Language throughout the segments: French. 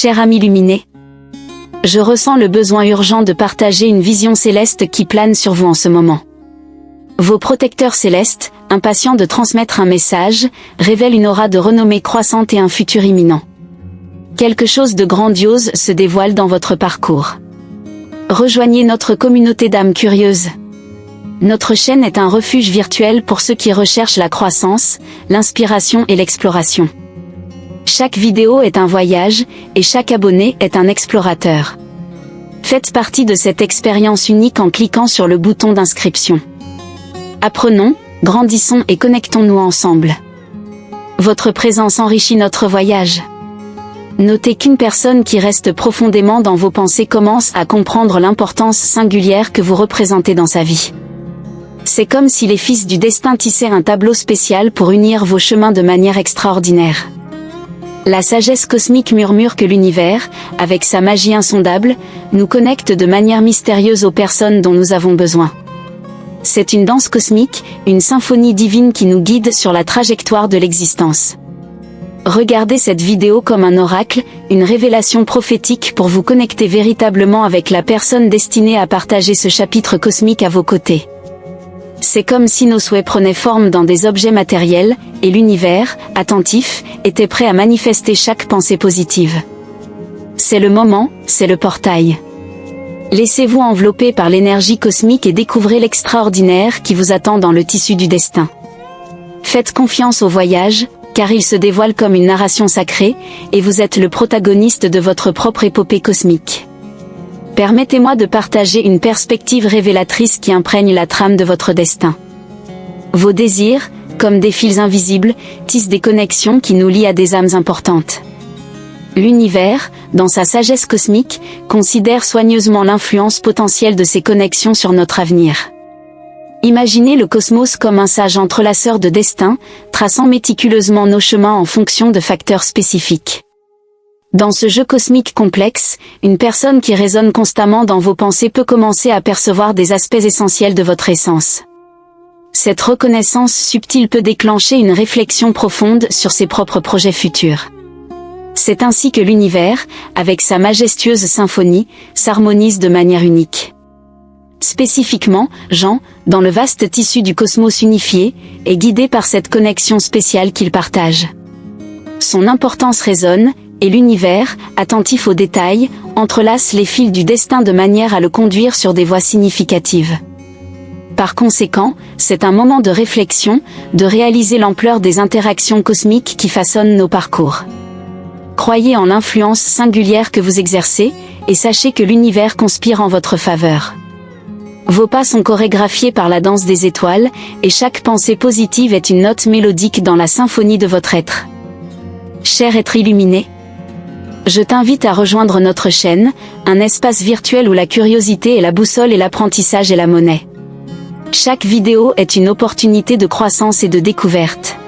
Cher ami luminé, je ressens le besoin urgent de partager une vision céleste qui plane sur vous en ce moment. Vos protecteurs célestes, impatients de transmettre un message, révèlent une aura de renommée croissante et un futur imminent. Quelque chose de grandiose se dévoile dans votre parcours. Rejoignez notre communauté d'âmes curieuses. Notre chaîne est un refuge virtuel pour ceux qui recherchent la croissance, l'inspiration et l'exploration. Chaque vidéo est un voyage, et chaque abonné est un explorateur. Faites partie de cette expérience unique en cliquant sur le bouton d'inscription. Apprenons, grandissons et connectons-nous ensemble. Votre présence enrichit notre voyage. Notez qu'une personne qui reste profondément dans vos pensées commence à comprendre l'importance singulière que vous représentez dans sa vie. C'est comme si les fils du destin tissaient un tableau spécial pour unir vos chemins de manière extraordinaire. La sagesse cosmique murmure que l'univers, avec sa magie insondable, nous connecte de manière mystérieuse aux personnes dont nous avons besoin. C'est une danse cosmique, une symphonie divine qui nous guide sur la trajectoire de l'existence. Regardez cette vidéo comme un oracle, une révélation prophétique pour vous connecter véritablement avec la personne destinée à partager ce chapitre cosmique à vos côtés. C'est comme si nos souhaits prenaient forme dans des objets matériels, et l'univers, attentif, était prêt à manifester chaque pensée positive. C'est le moment, c'est le portail. Laissez-vous envelopper par l'énergie cosmique et découvrez l'extraordinaire qui vous attend dans le tissu du destin. Faites confiance au voyage, car il se dévoile comme une narration sacrée, et vous êtes le protagoniste de votre propre épopée cosmique. Permettez-moi de partager une perspective révélatrice qui imprègne la trame de votre destin. Vos désirs, comme des fils invisibles, tissent des connexions qui nous lient à des âmes importantes. L'univers, dans sa sagesse cosmique, considère soigneusement l'influence potentielle de ces connexions sur notre avenir. Imaginez le cosmos comme un sage entrelaceur de destin, traçant méticuleusement nos chemins en fonction de facteurs spécifiques. Dans ce jeu cosmique complexe, une personne qui résonne constamment dans vos pensées peut commencer à percevoir des aspects essentiels de votre essence. Cette reconnaissance subtile peut déclencher une réflexion profonde sur ses propres projets futurs. C'est ainsi que l'univers, avec sa majestueuse symphonie, s'harmonise de manière unique. Spécifiquement, Jean, dans le vaste tissu du cosmos unifié, est guidé par cette connexion spéciale qu'il partage. Son importance résonne, et l'univers, attentif aux détails, entrelace les fils du destin de manière à le conduire sur des voies significatives. Par conséquent, c'est un moment de réflexion, de réaliser l'ampleur des interactions cosmiques qui façonnent nos parcours. Croyez en l'influence singulière que vous exercez, et sachez que l'univers conspire en votre faveur. Vos pas sont chorégraphiés par la danse des étoiles, et chaque pensée positive est une note mélodique dans la symphonie de votre être. Cher être illuminé, je t'invite à rejoindre notre chaîne, un espace virtuel où la curiosité est la boussole et l'apprentissage est la monnaie. Chaque vidéo est une opportunité de croissance et de découverte.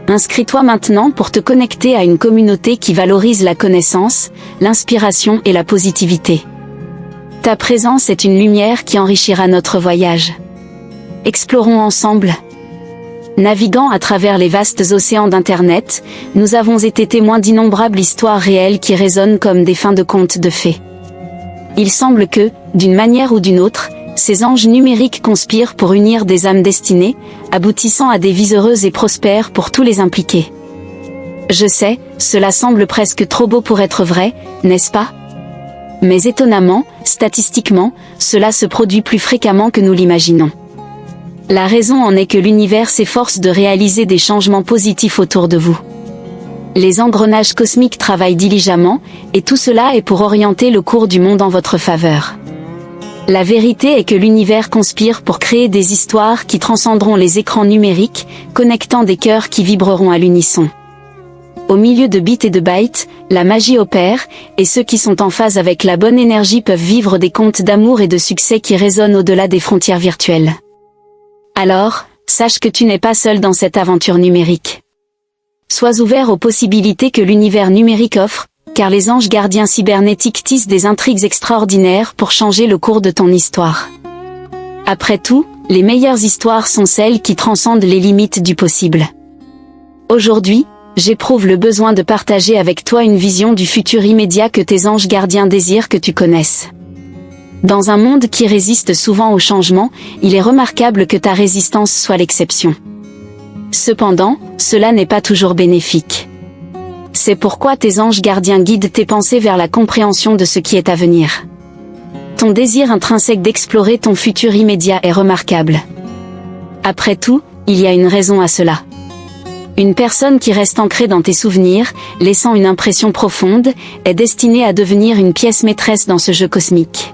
Inscris-toi maintenant pour te connecter à une communauté qui valorise la connaissance, l'inspiration et la positivité. Ta présence est une lumière qui enrichira notre voyage. Explorons ensemble. Naviguant à travers les vastes océans d'Internet, nous avons été témoins d'innombrables histoires réelles qui résonnent comme des fins de contes de fées. Il semble que, d'une manière ou d'une autre, ces anges numériques conspirent pour unir des âmes destinées, aboutissant à des vies heureuses et prospères pour tous les impliqués. Je sais, cela semble presque trop beau pour être vrai, n'est-ce pas? Mais étonnamment, statistiquement, cela se produit plus fréquemment que nous l'imaginons. La raison en est que l'univers s'efforce de réaliser des changements positifs autour de vous. Les engrenages cosmiques travaillent diligemment, et tout cela est pour orienter le cours du monde en votre faveur. La vérité est que l'univers conspire pour créer des histoires qui transcenderont les écrans numériques, connectant des cœurs qui vibreront à l'unisson. Au milieu de bits et de bytes, la magie opère, et ceux qui sont en phase avec la bonne énergie peuvent vivre des contes d'amour et de succès qui résonnent au-delà des frontières virtuelles. Alors, sache que tu n'es pas seul dans cette aventure numérique. Sois ouvert aux possibilités que l'univers numérique offre, car les anges gardiens cybernétiques tissent des intrigues extraordinaires pour changer le cours de ton histoire. Après tout, les meilleures histoires sont celles qui transcendent les limites du possible. Aujourd'hui, J'éprouve le besoin de partager avec toi une vision du futur immédiat que tes anges gardiens désirent que tu connaisses. Dans un monde qui résiste souvent au changement, il est remarquable que ta résistance soit l'exception. Cependant, cela n'est pas toujours bénéfique. C'est pourquoi tes anges gardiens guident tes pensées vers la compréhension de ce qui est à venir. Ton désir intrinsèque d'explorer ton futur immédiat est remarquable. Après tout, il y a une raison à cela. Une personne qui reste ancrée dans tes souvenirs, laissant une impression profonde, est destinée à devenir une pièce maîtresse dans ce jeu cosmique.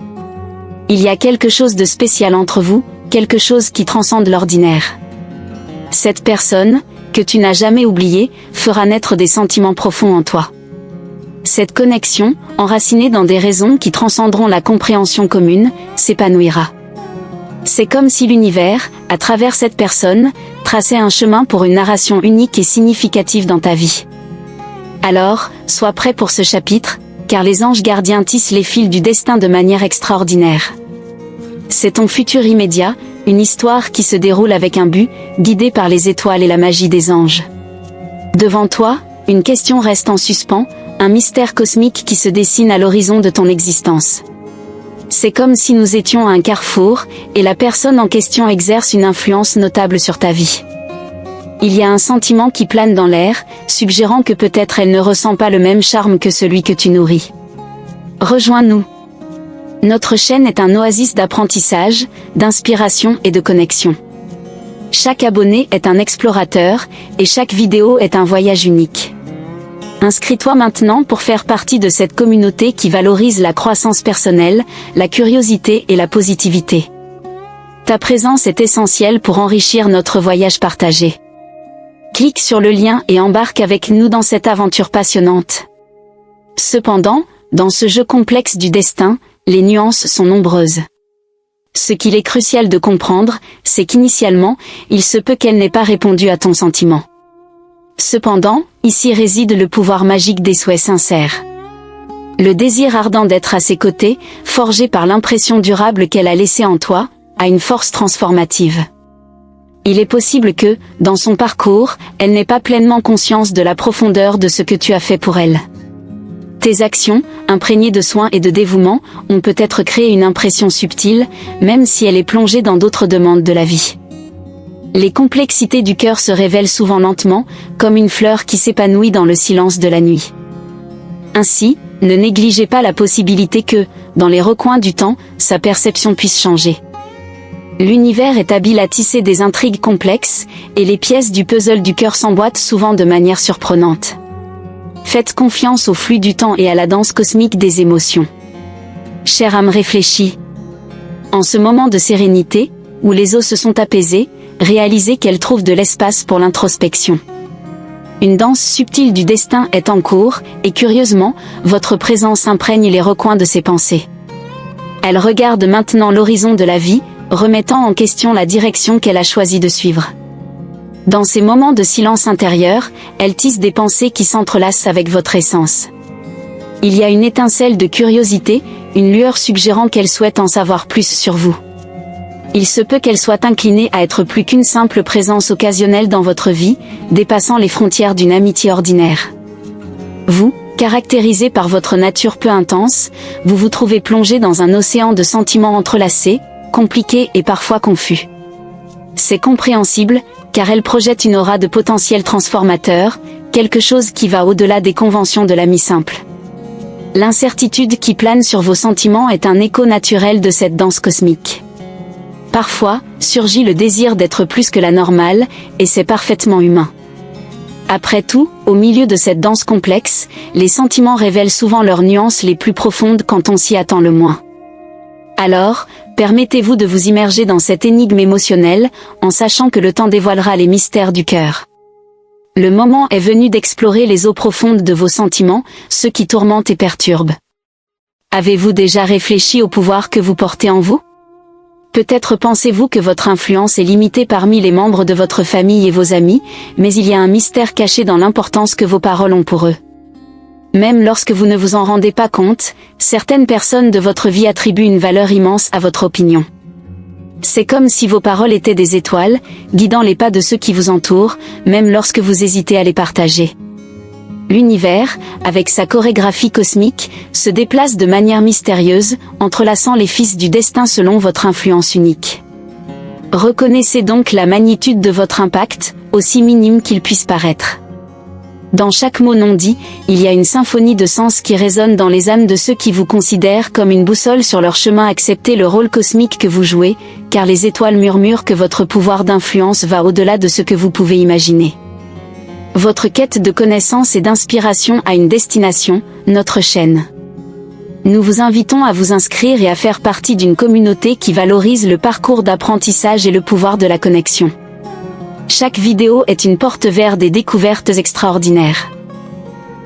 Il y a quelque chose de spécial entre vous, quelque chose qui transcende l'ordinaire. Cette personne, que tu n'as jamais oubliée, fera naître des sentiments profonds en toi. Cette connexion, enracinée dans des raisons qui transcenderont la compréhension commune, s'épanouira. C'est comme si l'univers, à travers cette personne, traçait un chemin pour une narration unique et significative dans ta vie. Alors, sois prêt pour ce chapitre, car les anges gardiens tissent les fils du destin de manière extraordinaire. C'est ton futur immédiat, une histoire qui se déroule avec un but, guidée par les étoiles et la magie des anges. Devant toi, une question reste en suspens, un mystère cosmique qui se dessine à l'horizon de ton existence. C'est comme si nous étions à un carrefour, et la personne en question exerce une influence notable sur ta vie. Il y a un sentiment qui plane dans l'air, suggérant que peut-être elle ne ressent pas le même charme que celui que tu nourris. Rejoins-nous. Notre chaîne est un oasis d'apprentissage, d'inspiration et de connexion. Chaque abonné est un explorateur, et chaque vidéo est un voyage unique. Inscris-toi maintenant pour faire partie de cette communauté qui valorise la croissance personnelle, la curiosité et la positivité. Ta présence est essentielle pour enrichir notre voyage partagé. Clique sur le lien et embarque avec nous dans cette aventure passionnante. Cependant, dans ce jeu complexe du destin, les nuances sont nombreuses. Ce qu'il est crucial de comprendre, c'est qu'initialement, il se peut qu'elle n'ait pas répondu à ton sentiment. Cependant, ici réside le pouvoir magique des souhaits sincères. Le désir ardent d'être à ses côtés, forgé par l'impression durable qu'elle a laissée en toi, a une force transformative. Il est possible que, dans son parcours, elle n'ait pas pleinement conscience de la profondeur de ce que tu as fait pour elle. Tes actions, imprégnées de soin et de dévouement, ont peut-être créé une impression subtile, même si elle est plongée dans d'autres demandes de la vie. Les complexités du cœur se révèlent souvent lentement, comme une fleur qui s'épanouit dans le silence de la nuit. Ainsi, ne négligez pas la possibilité que, dans les recoins du temps, sa perception puisse changer. L'univers est habile à tisser des intrigues complexes, et les pièces du puzzle du cœur s'emboîtent souvent de manière surprenante. Faites confiance au flux du temps et à la danse cosmique des émotions. Chère âme réfléchie. En ce moment de sérénité, où les eaux se sont apaisées, réalisez qu'elle trouve de l'espace pour l'introspection. Une danse subtile du destin est en cours, et curieusement, votre présence imprègne les recoins de ses pensées. Elle regarde maintenant l'horizon de la vie, remettant en question la direction qu'elle a choisi de suivre. Dans ces moments de silence intérieur, elle tisse des pensées qui s'entrelacent avec votre essence. Il y a une étincelle de curiosité, une lueur suggérant qu'elle souhaite en savoir plus sur vous. Il se peut qu'elle soit inclinée à être plus qu'une simple présence occasionnelle dans votre vie, dépassant les frontières d'une amitié ordinaire. Vous, caractérisé par votre nature peu intense, vous vous trouvez plongé dans un océan de sentiments entrelacés, compliqués et parfois confus. C'est compréhensible, car elle projette une aura de potentiel transformateur, quelque chose qui va au-delà des conventions de l'ami simple. L'incertitude qui plane sur vos sentiments est un écho naturel de cette danse cosmique. Parfois, surgit le désir d'être plus que la normale, et c'est parfaitement humain. Après tout, au milieu de cette danse complexe, les sentiments révèlent souvent leurs nuances les plus profondes quand on s'y attend le moins. Alors, permettez-vous de vous immerger dans cette énigme émotionnelle, en sachant que le temps dévoilera les mystères du cœur. Le moment est venu d'explorer les eaux profondes de vos sentiments, ceux qui tourmentent et perturbent. Avez-vous déjà réfléchi au pouvoir que vous portez en vous ? Peut-être pensez-vous que votre influence est limitée parmi les membres de votre famille et vos amis, mais il y a un mystère caché dans l'importance que vos paroles ont pour eux. Même lorsque vous ne vous en rendez pas compte, certaines personnes de votre vie attribuent une valeur immense à votre opinion. C'est comme si vos paroles étaient des étoiles, guidant les pas de ceux qui vous entourent, même lorsque vous hésitez à les partager. L'univers, avec sa chorégraphie cosmique, se déplace de manière mystérieuse, entrelaçant les fils du destin selon votre influence unique. Reconnaissez donc la magnitude de votre impact, aussi minime qu'il puisse paraître. Dans chaque mot non dit, il y a une symphonie de sens qui résonne dans les âmes de ceux qui vous considèrent comme une boussole sur leur chemin. Acceptez le rôle cosmique que vous jouez, car les étoiles murmurent que votre pouvoir d'influence va au-delà de ce que vous pouvez imaginer. Votre quête de connaissance et d'inspiration a une destination, notre chaîne. Nous vous invitons à vous inscrire et à faire partie d'une communauté qui valorise le parcours d'apprentissage et le pouvoir de la connexion. Chaque vidéo est une porte vers des découvertes extraordinaires.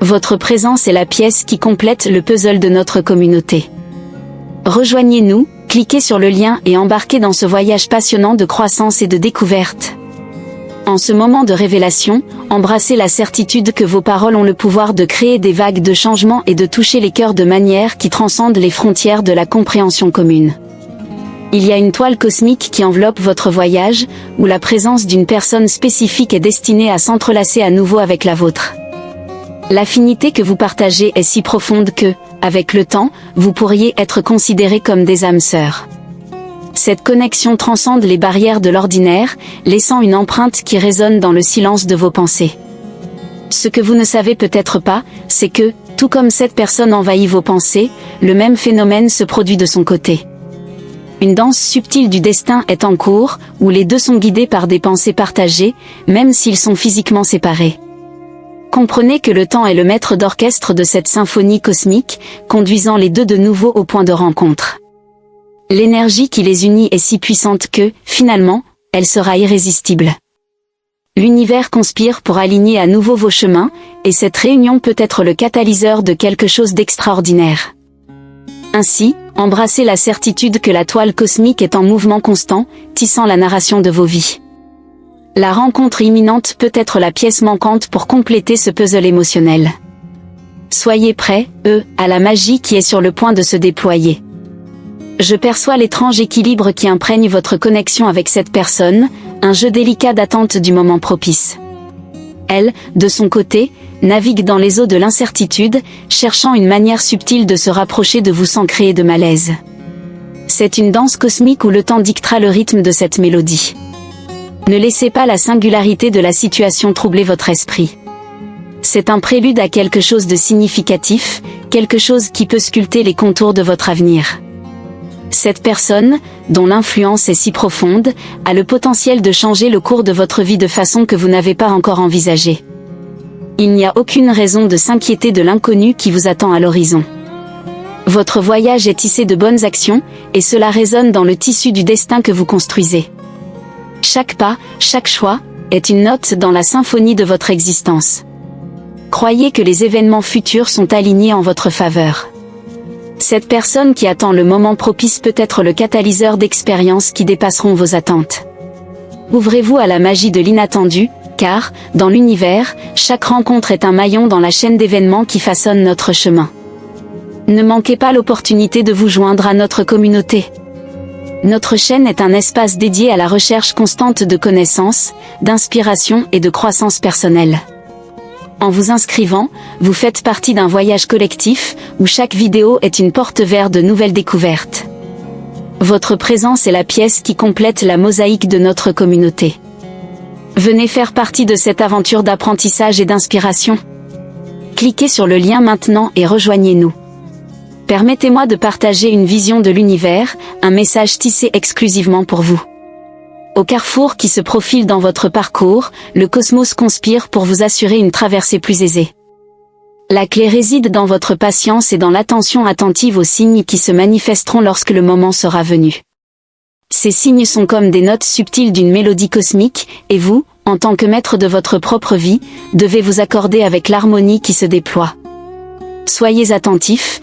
Votre présence est la pièce qui complète le puzzle de notre communauté. Rejoignez-nous, cliquez sur le lien et embarquez dans ce voyage passionnant de croissance et de découverte. En ce moment de révélation, embrassez la certitude que vos paroles ont le pouvoir de créer des vagues de changement et de toucher les cœurs de manière qui transcendent les frontières de la compréhension commune. Il y a une toile cosmique qui enveloppe votre voyage, où la présence d'une personne spécifique est destinée à s'entrelacer à nouveau avec la vôtre. L'affinité que vous partagez est si profonde que, avec le temps, vous pourriez être considérés comme des âmes sœurs. Cette connexion transcende les barrières de l'ordinaire, laissant une empreinte qui résonne dans le silence de vos pensées. Ce que vous ne savez peut-être pas, c'est que, tout comme cette personne envahit vos pensées, le même phénomène se produit de son côté. Une danse subtile du destin est en cours, où les deux sont guidés par des pensées partagées, même s'ils sont physiquement séparés. Comprenez que le temps est le maître d'orchestre de cette symphonie cosmique, conduisant les deux de nouveau au point de rencontre. L'énergie qui les unit est si puissante que, finalement, elle sera irrésistible. L'univers conspire pour aligner à nouveau vos chemins, et cette réunion peut être le catalyseur de quelque chose d'extraordinaire. Ainsi, embrassez la certitude que la toile cosmique est en mouvement constant, tissant la narration de vos vies. La rencontre imminente peut être la pièce manquante pour compléter ce puzzle émotionnel. Soyez prêts, à la magie qui est sur le point de se déployer. Je perçois l'étrange équilibre qui imprègne votre connexion avec cette personne, un jeu délicat d'attente du moment propice. Elle, de son côté, navigue dans les eaux de l'incertitude, cherchant une manière subtile de se rapprocher de vous sans créer de malaise. C'est une danse cosmique où le temps dictera le rythme de cette mélodie. Ne laissez pas la singularité de la situation troubler votre esprit. C'est un prélude à quelque chose de significatif, quelque chose qui peut sculpter les contours de votre avenir. Cette personne, dont l'influence est si profonde, a le potentiel de changer le cours de votre vie de façon que vous n'avez pas encore envisagée. Il n'y a aucune raison de s'inquiéter de l'inconnu qui vous attend à l'horizon. Votre voyage est tissé de bonnes actions, et cela résonne dans le tissu du destin que vous construisez. Chaque pas, chaque choix, est une note dans la symphonie de votre existence. Croyez que les événements futurs sont alignés en votre faveur. Cette personne qui attend le moment propice peut être le catalyseur d'expériences qui dépasseront vos attentes. Ouvrez-vous à la magie de l'inattendu, car, dans l'univers, chaque rencontre est un maillon dans la chaîne d'événements qui façonne notre chemin. Ne manquez pas l'opportunité de vous joindre à notre communauté. Notre chaîne est un espace dédié à la recherche constante de connaissances, d'inspiration et de croissance personnelle. En vous inscrivant, vous faites partie d'un voyage collectif, où chaque vidéo est une porte vers de nouvelles découvertes. Votre présence est la pièce qui complète la mosaïque de notre communauté. Venez faire partie de cette aventure d'apprentissage et d'inspiration. Cliquez sur le lien maintenant et rejoignez-nous. Permettez-moi de partager une vision de l'univers, un message tissé exclusivement pour vous. Au carrefour qui se profile dans votre parcours, le cosmos conspire pour vous assurer une traversée plus aisée. La clé réside dans votre patience et dans l'attention attentive aux signes qui se manifesteront lorsque le moment sera venu. Ces signes sont comme des notes subtiles d'une mélodie cosmique, et vous, en tant que maître de votre propre vie, devez vous accorder avec l'harmonie qui se déploie. Soyez attentifs,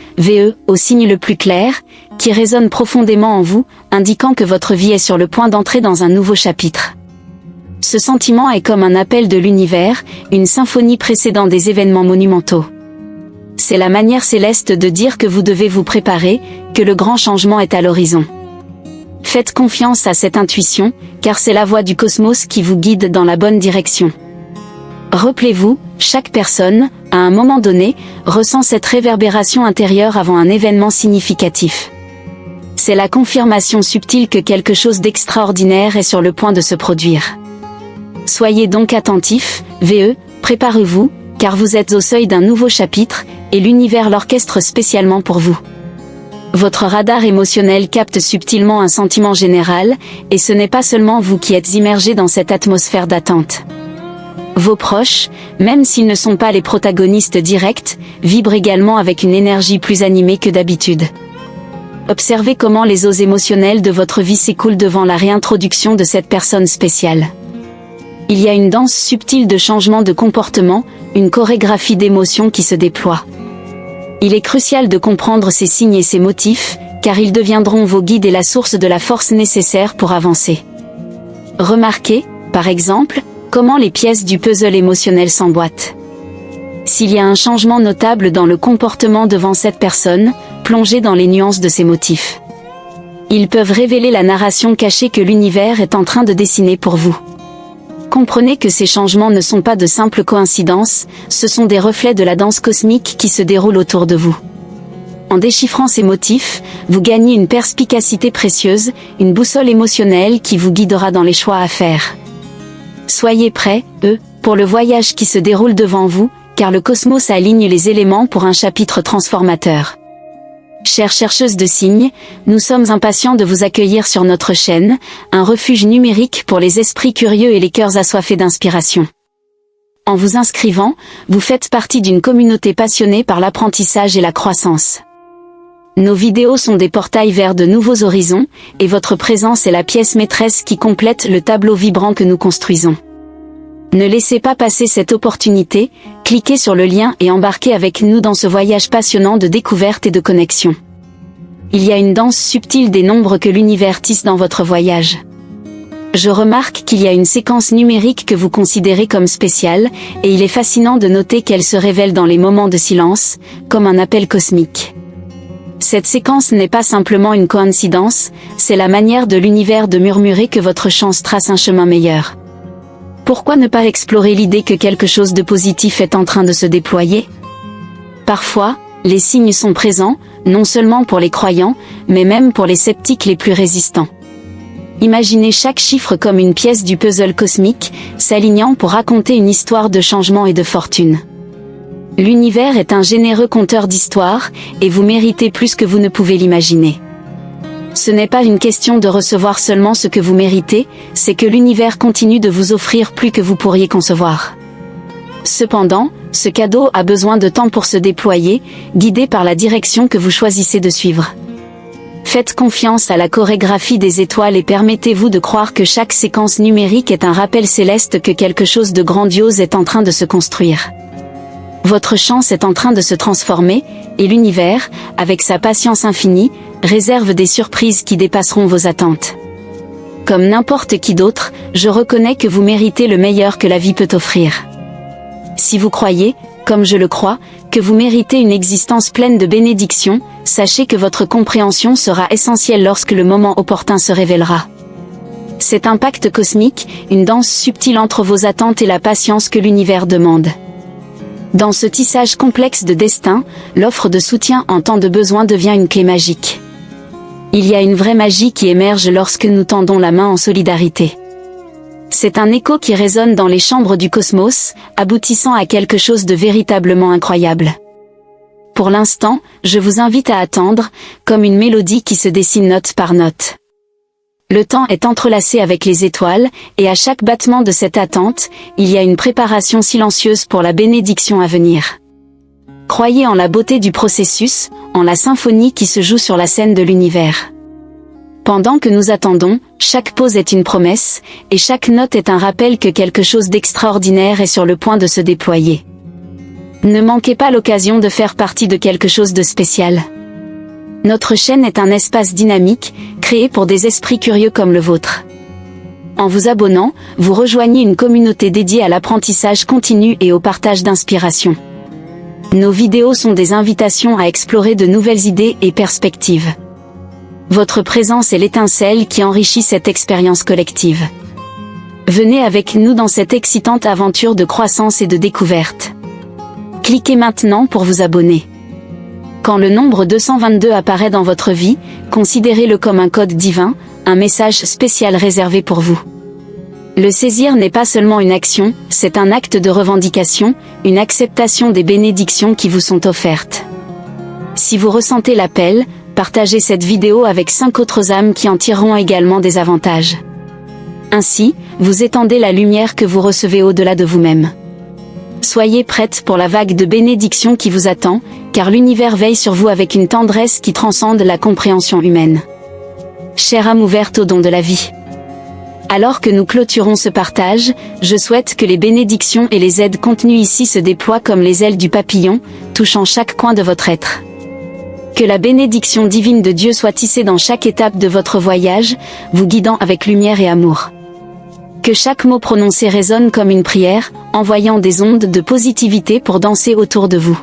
au signe le plus clair, qui résonne profondément en vous, indiquant que votre vie est sur le point d'entrer dans un nouveau chapitre. Ce sentiment est comme un appel de l'univers, une symphonie précédant des événements monumentaux. C'est la manière céleste de dire que vous devez vous préparer, que le grand changement est à l'horizon. Faites confiance à cette intuition, car c'est la voix du cosmos qui vous guide dans la bonne direction. Rappelez-vous, chaque personne, à un moment donné, ressent cette réverbération intérieure avant un événement significatif. C'est la confirmation subtile que quelque chose d'extraordinaire est sur le point de se produire. Soyez donc attentifs, VE, préparez-vous, car vous êtes au seuil d'un nouveau chapitre, et l'univers l'orchestre spécialement pour vous. Votre radar émotionnel capte subtilement un sentiment général, et ce n'est pas seulement vous qui êtes immergé dans cette atmosphère d'attente. Vos proches, même s'ils ne sont pas les protagonistes directs, vibrent également avec une énergie plus animée que d'habitude. Observez comment les eaux émotionnelles de votre vie s'écoulent devant la réintroduction de cette personne spéciale. Il y a une danse subtile de changement de comportement, une chorégraphie d'émotions qui se déploie. Il est crucial de comprendre ces signes et ces motifs, car ils deviendront vos guides et la source de la force nécessaire pour avancer. Remarquez, par exemple, comment les pièces du puzzle émotionnel s'emboîtent. S'il y a un changement notable dans le comportement devant cette personne, plongez dans les nuances de ces motifs. Ils peuvent révéler la narration cachée que l'univers est en train de dessiner pour vous. Comprenez que ces changements ne sont pas de simples coïncidences, ce sont des reflets de la danse cosmique qui se déroule autour de vous. En déchiffrant ces motifs, vous gagnez une perspicacité précieuse, une boussole émotionnelle qui vous guidera dans les choix à faire. Soyez prêts, pour le voyage qui se déroule devant vous, car le cosmos aligne les éléments pour un chapitre transformateur. Chères chercheuses de signes, nous sommes impatients de vous accueillir sur notre chaîne, un refuge numérique pour les esprits curieux et les cœurs assoiffés d'inspiration. En vous inscrivant, vous faites partie d'une communauté passionnée par l'apprentissage et la croissance. Nos vidéos sont des portails vers de nouveaux horizons, et votre présence est la pièce maîtresse qui complète le tableau vibrant que nous construisons. Ne laissez pas passer cette opportunité, cliquez sur le lien et embarquez avec nous dans ce voyage passionnant de découverte et de connexion. Il y a une danse subtile des nombres que l'univers tisse dans votre voyage. Je remarque qu'il y a une séquence numérique que vous considérez comme spéciale, et il est fascinant de noter qu'elle se révèle dans les moments de silence, comme un appel cosmique. Cette séquence n'est pas simplement une coïncidence, c'est la manière de l'univers de murmurer que votre chance trace un chemin meilleur. Pourquoi ne pas explorer l'idée que quelque chose de positif est en train de se déployer? Parfois, les signes sont présents, non seulement pour les croyants, mais même pour les sceptiques les plus résistants. Imaginez chaque chiffre comme une pièce du puzzle cosmique, s'alignant pour raconter une histoire de changement et de fortune. L'univers est un généreux conteur d'histoires, et vous méritez plus que vous ne pouvez l'imaginer. Ce n'est pas une question de recevoir seulement ce que vous méritez, c'est que l'univers continue de vous offrir plus que vous pourriez concevoir. Cependant, ce cadeau a besoin de temps pour se déployer, guidé par la direction que vous choisissez de suivre. Faites confiance à la chorégraphie des étoiles et permettez-vous de croire que chaque séquence numérique est un rappel céleste que quelque chose de grandiose est en train de se construire. Votre chance est en train de se transformer, et l'univers, avec sa patience infinie, réserve des surprises qui dépasseront vos attentes. Comme n'importe qui d'autre, je reconnais que vous méritez le meilleur que la vie peut offrir. Si vous croyez, comme je le crois, que vous méritez une existence pleine de bénédictions, sachez que votre compréhension sera essentielle lorsque le moment opportun se révélera. C'est un pacte cosmique, une danse subtile entre vos attentes et la patience que l'univers demande. Dans ce tissage complexe de destin, l'offre de soutien en temps de besoin devient une clé magique. Il y a une vraie magie qui émerge lorsque nous tendons la main en solidarité. C'est un écho qui résonne dans les chambres du cosmos, aboutissant à quelque chose de véritablement incroyable. Pour l'instant, je vous invite à attendre, comme une mélodie qui se dessine note par note. Le temps est entrelacé avec les étoiles, et à chaque battement de cette attente, il y a une préparation silencieuse pour la bénédiction à venir. Croyez en la beauté du processus, en la symphonie qui se joue sur la scène de l'univers. Pendant que nous attendons, chaque pause est une promesse, et chaque note est un rappel que quelque chose d'extraordinaire est sur le point de se déployer. Ne manquez pas l'occasion de faire partie de quelque chose de spécial. Notre chaîne est un espace dynamique, créé pour des esprits curieux comme le vôtre. En vous abonnant, vous rejoignez une communauté dédiée à l'apprentissage continu et au partage d'inspiration. Nos vidéos sont des invitations à explorer de nouvelles idées et perspectives. Votre présence est l'étincelle qui enrichit cette expérience collective. Venez avec nous dans cette excitante aventure de croissance et de découverte. Cliquez maintenant pour vous abonner. Quand le nombre 222 apparaît dans votre vie, considérez-le comme un code divin, un message spécial réservé pour vous. Le saisir n'est pas seulement une action, c'est un acte de revendication, une acceptation des bénédictions qui vous sont offertes. Si vous ressentez l'appel, partagez cette vidéo avec 5 autres âmes qui en tireront également des avantages. Ainsi, vous étendez la lumière que vous recevez au-delà de vous-même. Soyez prête pour la vague de bénédictions qui vous attend, car l'univers veille sur vous avec une tendresse qui transcende la compréhension humaine. Chère âme ouverte au don de la vie. Alors que nous clôturons ce partage, je souhaite que les bénédictions et les aides contenues ici se déploient comme les ailes du papillon, touchant chaque coin de votre être. Que la bénédiction divine de Dieu soit tissée dans chaque étape de votre voyage, vous guidant avec lumière et amour. Que chaque mot prononcé résonne comme une prière, envoyant des ondes de positivité pour danser autour de vous.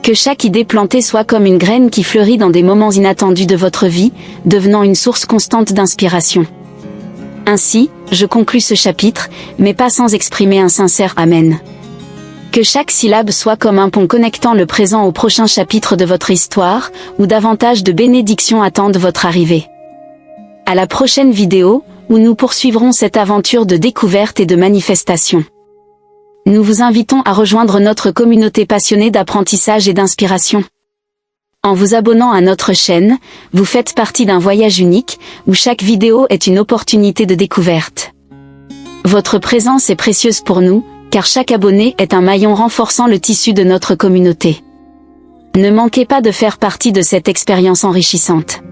Que chaque idée plantée soit comme une graine qui fleurit dans des moments inattendus de votre vie, devenant une source constante d'inspiration. Ainsi, je conclus ce chapitre, mais pas sans exprimer un sincère Amen. Que chaque syllabe soit comme un pont connectant le présent au prochain chapitre de votre histoire, où davantage de bénédictions attendent votre arrivée. À la prochaine vidéo, où nous poursuivrons cette aventure de découverte et de manifestation. Nous vous invitons à rejoindre notre communauté passionnée d'apprentissage et d'inspiration. En vous abonnant à notre chaîne, vous faites partie d'un voyage unique, où chaque vidéo est une opportunité de découverte. Votre présence est précieuse pour nous, car chaque abonné est un maillon renforçant le tissu de notre communauté. Ne manquez pas de faire partie de cette expérience enrichissante.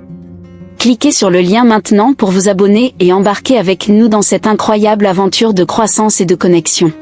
Cliquez sur le lien maintenant pour vous abonner et embarquer avec nous dans cette incroyable aventure de croissance et de connexion.